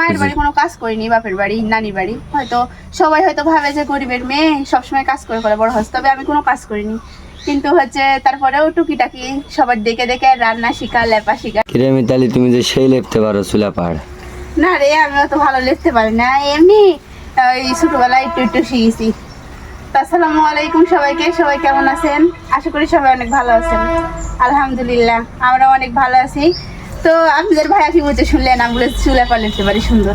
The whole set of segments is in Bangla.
মায়ের বাড়ি কোনো কাজ করিনি, বাপের বাড়ি নানি বাড়ি হয়তো সবাই হয়তো ভাবে যে গরিবের মেয়ে সবসময় কাজ করে করে বড় হচ্ছে, তবে আমি কোনো কাজ করিনি। কিন্তু তারপরেও টুকিটাকি সবার দেখে দেখে রান্না শিখা, লেপা শিখা। কিরে মিতালি, তুমি যে সেই লেপতে পারো চুলা পাড়? না রে, আমি অত ভালো লিখতে পারি না, এমনি ওই ছোটবেলায় একটু একটু শিখেছি। আসসালামু আলাইকুম সবাইকে, সবাই কেমন আছেন? আশা করি সবাই অনেক ভালো আছেন। আলহামদুলিল্লাহ আমরা অনেক ভালো আছি। তো আপনাদের ভাইয়া কি বলতে শুনলেন, আমি বলে চুলা পাড় লিখতে পারি সুন্দর।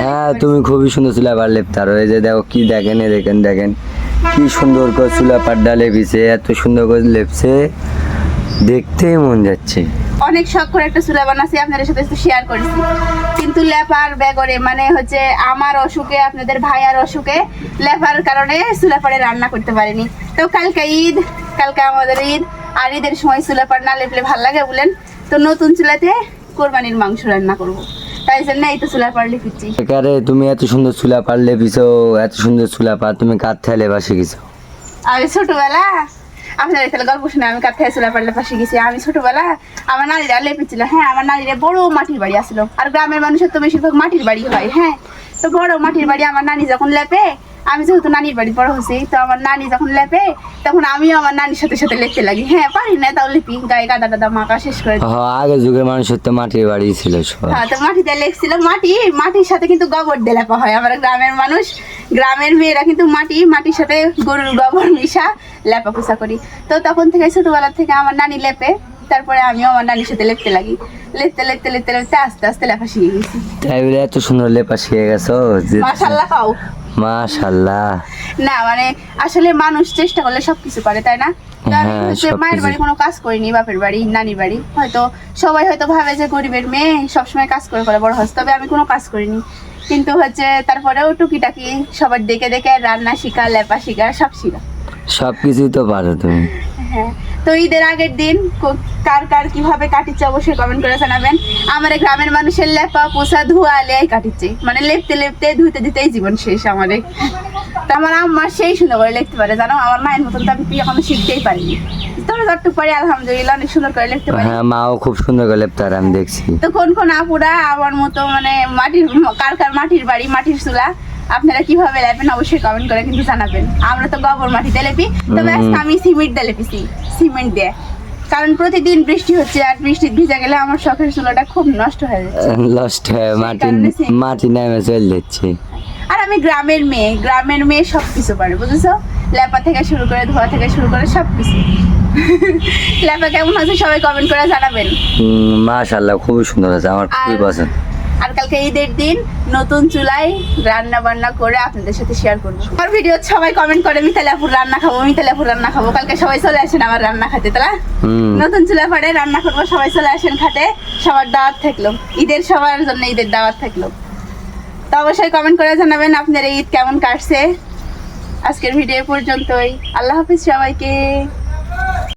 হ্যাঁ, তুমি খুবই সুন্দর চুলা পাড় লেপতে পারো। এই যে দেখো কি দেখেন, দেখেন কি সুন্দর করে চুলা পাড়টা লেপিছে, এত সুন্দর করে লেপছে, দেখতেই মন যাচ্ছে। অনেক শখ করে একটা চুলা বানাচ্ছি, আপনাদের সাথে শেয়ার করেছি। কিন্তু লেপার ব্যাগরে আমার অসুখে, আপনাদের ভাইয়ার অসুখে লেপার কারণে চুলা পাড়ে রান্না করতে পারিনি। তো কালকে ঈদ, কালকে আমাদের ঈদ, আর ঈদের সময় চুলা পাড় না লেপলে ভালো লাগে বলেন, তো নতুন চুলাতে কোরবানির মাংস রান্না করব, তাই জন্য এই তো চুলা পাড় লেপিছি। তুমি এত সুন্দর চুলা পাড় লেপিছো, এত সুন্দর চুলা পাড় তুমি কাঠ থেকে লেপা শিখেছো? আমি ছোটবেলা, আপনার এখানে গল্প শুনে আমি কাঠ থেকে চুলা পাড় লেপা শিখেছি। আমি ছোটবেলা আমার নানিরা লেপেছিল। হ্যাঁ, আমার নানিরা বড় মাটির বাড়ি আসলো, আর গ্রামের মানুষের তো বেশিরভাগ মাটির বাড়ি হয়। হ্যাঁ, তো বড় মাটির বাড়ি আমার নানি যখন লেপে, আমি যেহেতু নানির বাড়ি বড় হয়েছি, তো আমার নানি যখন লেপে তখন আমিও আমার নানির সাথে সাথে লেপতে লাগি। হ্যাঁ, পারি না তাও লেপি, গায়ে গাদা টাদা মাখা শেষ করে দিই। আগে যুগের মানুষের তো মাটির বাড়ি ছিল। হ্যাঁ, তো মাটিতে লেপছিল। মাটির সাথে কিন্তু গোবর দিয়ে লেপা হয়। আমার গ্রামের মানুষ, গ্রামের মেয়েরা কিন্তু মাটির সাথে গরুর গোবর মিশা লেপা পোছা করি। তো তখন থেকে ছোটবেলা থেকে আমার নানি লেপে, তারপরে আমিও আমার নানির সাথে লেপতে লাগি। লেপতে লেপতে লেপতে লেপতে আস্তে আস্তে লেপা শিখে গেছি। তাই বলে এত সুন্দর লেপা শিখে গেছো? মাশাআল্লাহ পাও। মাশাআল্লাহ। না আসলে মানুষ চেষ্টা করলে সবকিছু পারে, তাই না? মায়ের বাড়ি কোনো কাজ করিনি, বাপের বাড়ি নানি বাড়ি হয়তো সবাই হয়তো ভাবে যে গরিবের মেয়ে সবসময় কাজ করে করে বড় হচ্ছে, তবে আমি কোনো কাজ করিনি। কিন্তু তারপরেও টুকিটাকি সবার দেখে দেখে রান্না শিখা, লেপা শিখা, সব শিখা। সবকিছুই তো পারো তুমি। হ্যাঁ, তো ঈদের আগের দিন কার কার কিভাবে কাটিচ্ছে অবশ্যই কমেন্ট করে জানাবেন। আমার গ্রামের মানুষের লেপা পোছা ধোয়া লেয়াই কাটিচ্ছে, লেপতে লেপতে ধুইতে ধুইতেই জীবন শেষ আমাদের। তো আমার আম্মা সেই সুন্দর করে লিখতে পারে, জানো, আমার মায়ের মতন তো আমি এখনো শিখতেই পারিনি। তোরা যতটুকু পারি আলহামদুলিল্লাহ অনেক সুন্দর করে লিখতে পারি। হ্যাঁ, মাও খুব সুন্দর করে লিখতে পারে, আমি দেখছি। তো কোন কোন আপুরা আমার মতো কার কার মাটির বাড়ি, মাটির চুলা, আপনারা কিভাবে লেপেন অবশ্যই কমেন্ট করে কিন্তু জানাবেন। আমরা তো গোবর মাটিতে লেপি, তবে আজকে আমি সিমেন্ট দিয়ে লেপেছি, সিমেন্ট দিয়ে। কারণ প্রতিদিন বৃষ্টি হচ্ছে, আর বৃষ্টি ভিজে গেলে আমার শখের চুলাটা খুব নষ্ট হয়ে যাচ্ছে, নষ্ট হয়ে মাটি নেমে চলে যাচ্ছে। আর আমি গ্রামের মেয়ে সবকিছু পারে, বুঝেছো? লেপা থেকে শুরু করে, ধোয়া থেকে শুরু করে সবকিছু। লেপা কেমন আছে সবাই কমেন্ট করে জানাবেন। মাশাআল্লাহ, খুবই সুন্দর আছে, আমার খুবই পছন্দ। আর কালকে ঈদের দিন নতুন চুলায় রান্না বান্না করে আপনাদের সাথে শেয়ার করবো। আমার ভিডিও সবাই কমেন্ট করে মিতালি আপুর রান্না খাবো, মিতালি আপুর রান্না খাবো। কালকে সবাই চলে আসেন আমার রান্না খেতে, তাই নতুন চুলা পরে রান্না করবো, সবাই চলে আসেন খাতে। সবার দাওয়াত থাকলো, ঈদের সবার জন্য ঈদের দাওয়াত থাকলো। তো অবশ্যই কমেন্ট করে জানাবেন আপনার ঈদ কেমন কাটছে। আজকের ভিডিও পর্যন্তই, আল্লাহ হাফিজ সবাইকে।